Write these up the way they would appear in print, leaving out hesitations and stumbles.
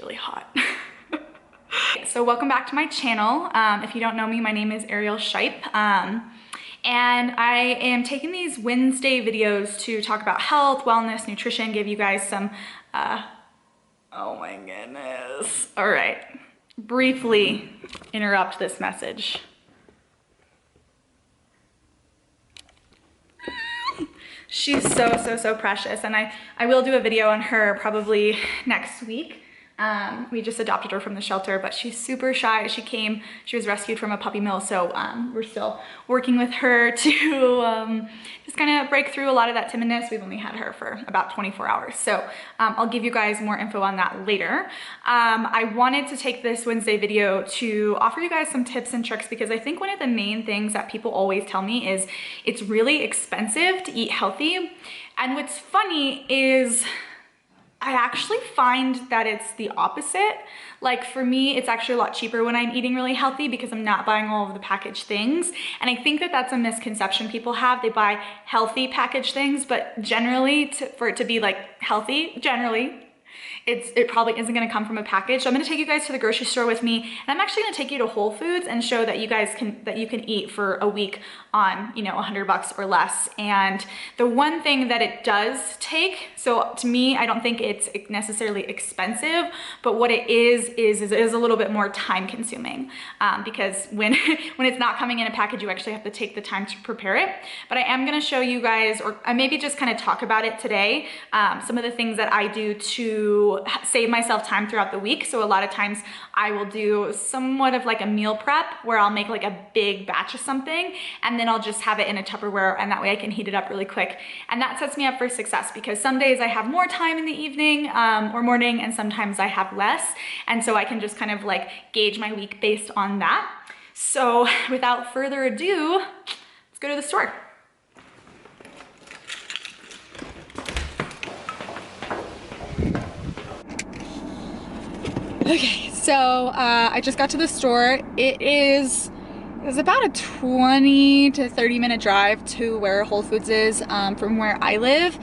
really hot. So welcome back to my channel. If you don't know me, my name is Arielle Shipe. And I am taking these Wednesday videos to talk about health, wellness, nutrition, give you guys some, oh my goodness. All right, briefly interrupt this message. She's so precious, and I will do a video on her probably next week. We just adopted her from the shelter, but she's super shy. She was rescued from a puppy mill, so we're still working with her to just kind of break through a lot of that timidness. We've only had her for about 24 hours, so I'll give you guys more info on that later. I wanted to take this Wednesday video to offer you guys some tips and tricks, because I think one of the main things that people always tell me is it's really expensive to eat healthy. And what's funny is I actually find that it's the opposite. Like for me, it's actually a lot cheaper when I'm eating really healthy because I'm not buying all of the packaged things. And I think that that's a misconception people have. They buy healthy packaged things, but generally for it to be like healthy, generally, it probably isn't gonna come from a package. So I'm gonna take you guys to the grocery store with me, and I'm actually gonna take you to Whole Foods and show that you can eat for a week on, you know, $100 or less. And the one thing that it does take, so to me, I don't think it's necessarily expensive, but what it is a little bit more time consuming, because when it's not coming in a package, you actually have to take the time to prepare it. But I am gonna show you guys, or maybe just kind of talk about it today, some of the things that I do to save myself time throughout the week. So a lot of times I will do somewhat of like a meal prep where I'll make like a big batch of something, and then I'll just have it in a Tupperware, and that way I can heat it up really quick. And that sets me up for success, because some days I have more time in the evening or morning, and sometimes I have less. And so I can just kind of like gauge my week based on that. So without further ado, let's go to the store. Okay, so I just got to the store. It's about a 20 to 30 minute drive to where Whole Foods is from where I live.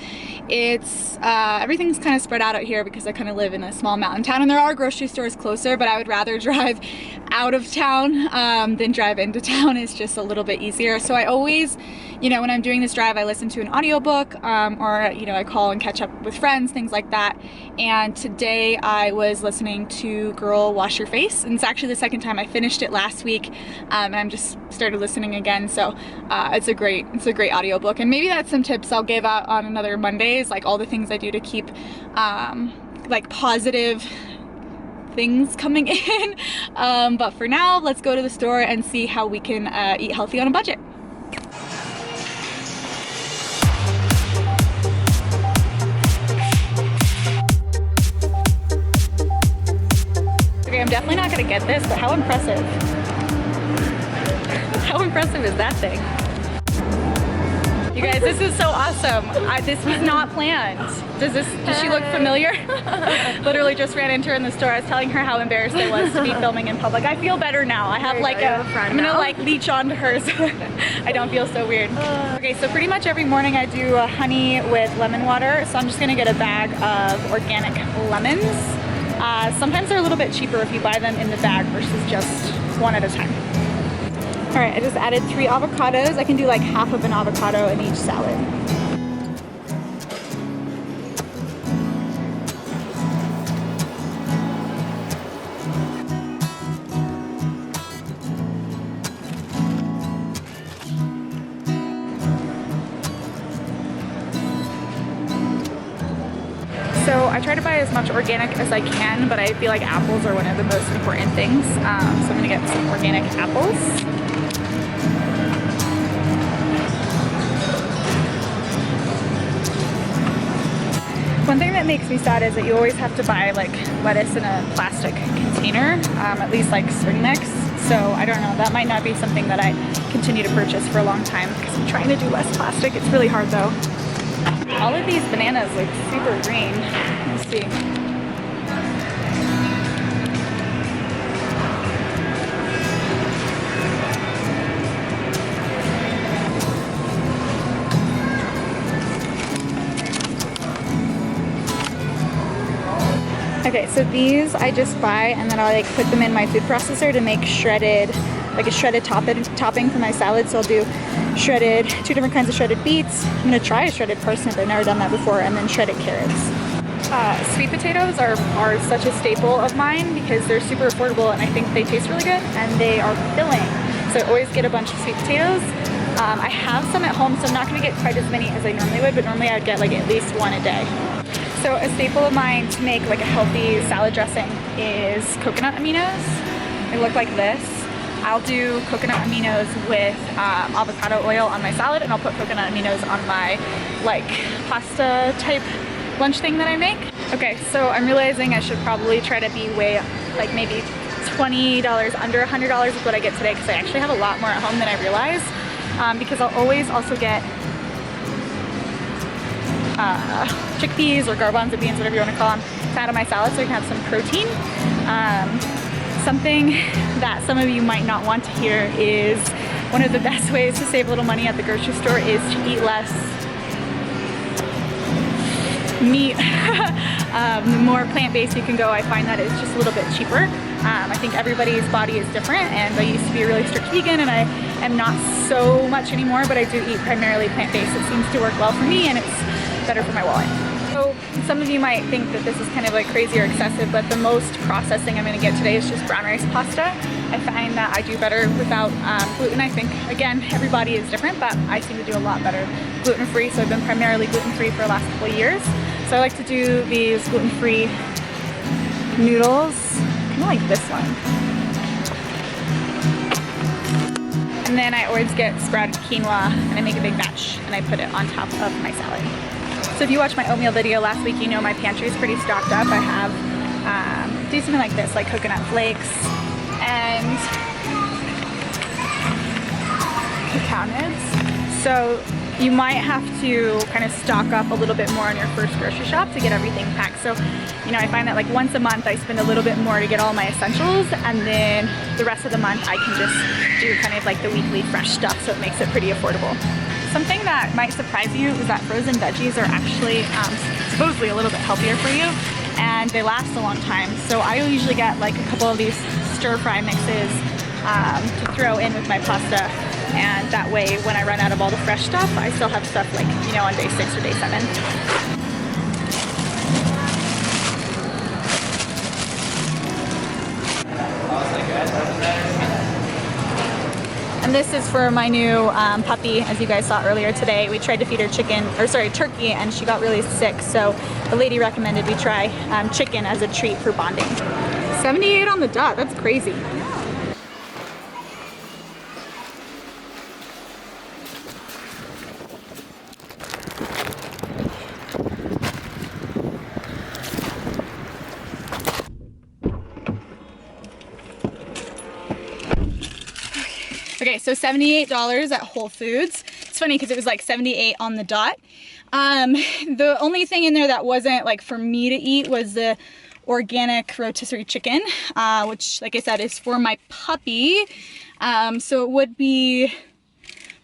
It's everything's kind of spread out here because I kind of live in a small mountain town, and there are grocery stores closer, but I would rather drive out of town than drive into town. It's just a little bit easier. So I always, you know, when I'm doing this drive, I listen to an audiobook or, you know, I call and catch up with friends, things like that. And today I was listening to Girl Wash Your Face, and it's actually the second time. I finished it last week, and I'm just started listening again. So it's a great audiobook, and maybe that's some tips I'll give out on another Mondays, like all the things I do to keep like positive things coming in. But for now, let's go to the store and see how we can eat healthy on a budget. Okay, I'm definitely not gonna get this, but how impressive. How impressive is that thing? You guys, this is so awesome. This was not planned. Does she look familiar? Literally just ran into her in the store. I was telling her how embarrassed I was to be filming in public. I feel better now. I have like I'm gonna like leech onto her so I don't feel so weird. Okay, so pretty much every morning I do honey with lemon water. So I'm just gonna get a bag of organic lemons. Sometimes they're a little bit cheaper if you buy them in the bag versus just one at a time. All right, I just added 3 avocados. I can do like half of an avocado in each salad. So I try to buy as much organic as I can, but I feel like apples are one of the most important things. So I'm gonna get some organic apples. One thing that makes me sad is that you always have to buy like lettuce in a plastic container, at least like spring mix. So I don't know, that might not be something that I continue to purchase for a long time because I'm trying to do less plastic. It's really hard though. All of these bananas look super green. Let's see. Okay, so these I just buy and then I'll like put them in my food processor to make shredded, like a shredded topping for my salad. So I'll do shredded, 2 different kinds of shredded beets. I'm gonna try a shredded parsnip, I've never done that before, and then shredded carrots. Sweet potatoes are such a staple of mine because they're super affordable and I think they taste really good and they are filling. So I always get a bunch of sweet potatoes. I have some at home, so I'm not gonna get quite as many as I normally would, but normally I'd get like at least 1 a day. So a staple of mine to make like a healthy salad dressing is coconut aminos. They look like this. I'll do coconut aminos with avocado oil on my salad, and I'll put coconut aminos on my like pasta type lunch thing that I make. Okay, so I'm realizing I should probably try to be way like maybe $20 under $100 is what I get today, because I actually have a lot more at home than I realized. Because I'll always also get chickpeas or garbanzo beans, whatever you want to call them, to add on my salad so I can have some protein. Something that some of you might not want to hear is one of the best ways to save a little money at the grocery store is to eat less meat. The more plant-based you can go, I find that it's just a little bit cheaper. I think everybody's body is different, and I used to be a really strict vegan and I am not so much anymore, but I do eat primarily plant-based. It seems to work well for me and it's better for my wallet. So some of you might think that this is kind of like crazy or excessive, but the most processed thing I'm going to get today is just brown rice pasta. I find that I do better without gluten. I think, again, everybody is different, but I seem to do a lot better gluten-free, so I've been primarily gluten-free for the last couple of years. So I like to do these gluten-free noodles, kind of like this one. And then I always get sprouted quinoa and I make a big batch and I put it on top of my salad. So if you watched my oatmeal video last week, you know my pantry is pretty stocked up. I have, do something like this, like coconut flakes and cacao nibs. So you might have to kind of stock up a little bit more on your first grocery shop to get everything packed. So, you know, I find that like once a month I spend a little bit more to get all my essentials, and then the rest of the month I can just do kind of like the weekly fresh stuff, so it makes it pretty affordable. Something that might surprise you is that frozen veggies are actually supposedly a little bit healthier for you, and they last a long time. So I usually get like a couple of these stir-fry mixes to throw in with my pasta. And that way, when I run out of all the fresh stuff, I still have stuff like, you know, on day 6 or day 7. And this is for my new puppy, as you guys saw earlier today. We tried to feed her turkey, and she got really sick. So the lady recommended we try chicken as a treat for bonding. 78 on the dot, that's crazy. Okay, so $78 at Whole Foods. It's funny because it was like 78 on the dot. The only thing in there that wasn't like for me to eat was the organic rotisserie chicken, which, like I said, is for my puppy. So it would be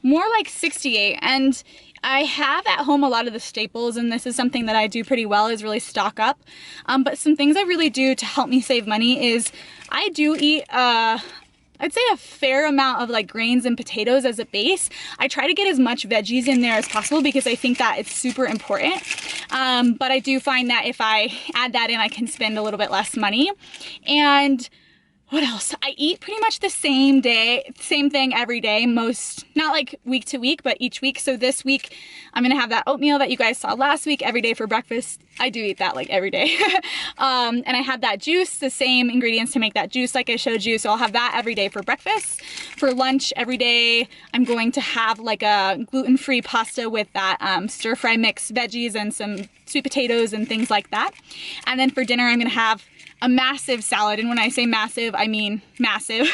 more like 68. And I have at home a lot of the staples, and this is something that I do pretty well, is really stock up. But some things I really do to help me save money is I do eat I'd say a fair amount of like grains and potatoes as a base. I try to get as much veggies in there as possible because I think that it's super important. But I do find that if I add that in, I can spend a little bit less money. And what else? I eat pretty much the same thing every day, not like week to week, but each week. So this week, I'm gonna have that oatmeal that you guys saw last week every day for breakfast. I do eat that like every day. And I had that juice, the same ingredients to make that juice like I showed you. So I'll have that every day for breakfast. For lunch every day, I'm going to have like a gluten-free pasta with that stir-fry mixed veggies and some sweet potatoes and things like that. And then for dinner, I'm gonna have a massive salad, and when I say massive, I mean massive.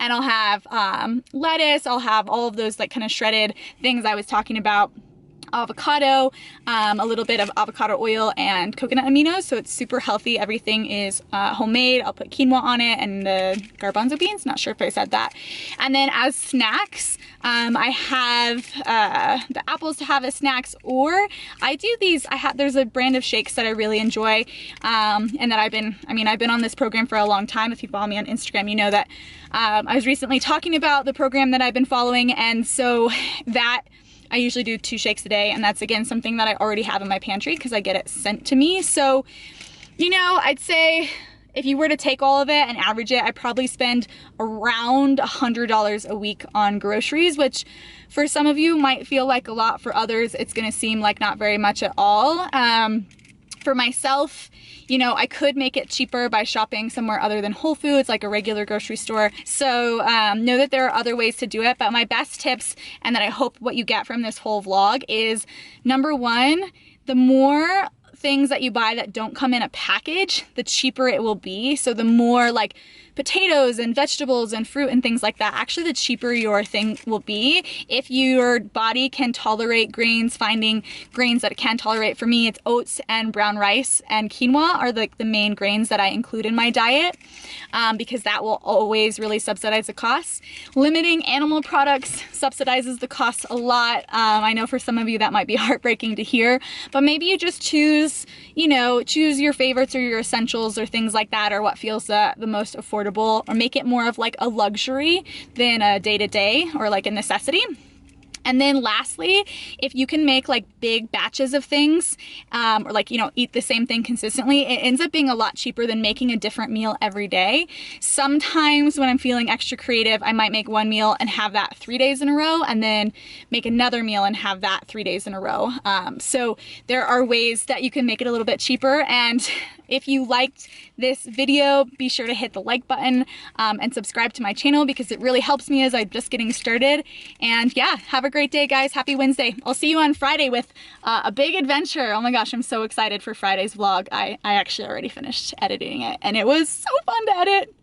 And I'll have lettuce, I'll have all of those like kind of shredded things I was talking about. avocado, a little bit of avocado oil and coconut aminos, so it's super healthy. Everything is homemade. I'll put quinoa on it and the garbanzo beans, not sure if I said that. And then as snacks, I have the apples to have as snacks, or I do these, there's a brand of shakes that I really enjoy, and that I've been on this program for a long time. If you follow me on Instagram, you know that I was recently talking about the program that I've been following, and so that I usually do 2 shakes a day, and that's again something that I already have in my pantry because I get it sent to me. So, you know, I'd say if you were to take all of it and average it, I probably spend around $100 a week on groceries, which for some of you might feel like a lot. For others, it's gonna seem like not very much at all. For myself, you know, I could make it cheaper by shopping somewhere other than Whole Foods, like a regular grocery store. So know that there are other ways to do it, but my best tips, and that I hope what you get from this whole vlog, is number 1, the more things that you buy that don't come in a package, the cheaper it will be. So the more like potatoes and vegetables and fruit and things like that, actually the cheaper your thing will be. If your body can tolerate grains, finding grains that it can tolerate, for me it's oats and brown rice and quinoa are like the main grains that I include in my diet, because that will always really subsidize the costs. Limiting animal products subsidizes the costs a lot. I know for some of you that might be heartbreaking to hear, but maybe you just choose, you know, choose your favorites or your essentials or things like that, or what feels the most affordable, or make it more of like a luxury than a day-to-day or like a necessity. And then lastly, if you can make like big batches of things, or like, you know, eat the same thing consistently, it ends up being a lot cheaper than making a different meal every day. Sometimes when I'm feeling extra creative, I might make one meal and have that 3 days in a row, and then make another meal and have that 3 days in a row. So there are ways that you can make it a little bit cheaper. And if you liked this video, be sure to hit the like button and subscribe to my channel, because it really helps me as I'm just getting started. And yeah, have a great day, guys. Happy Wednesday. I'll see you on Friday with a big adventure. Oh my gosh, I'm so excited for Friday's vlog. I actually already finished editing it, and it was so fun to edit.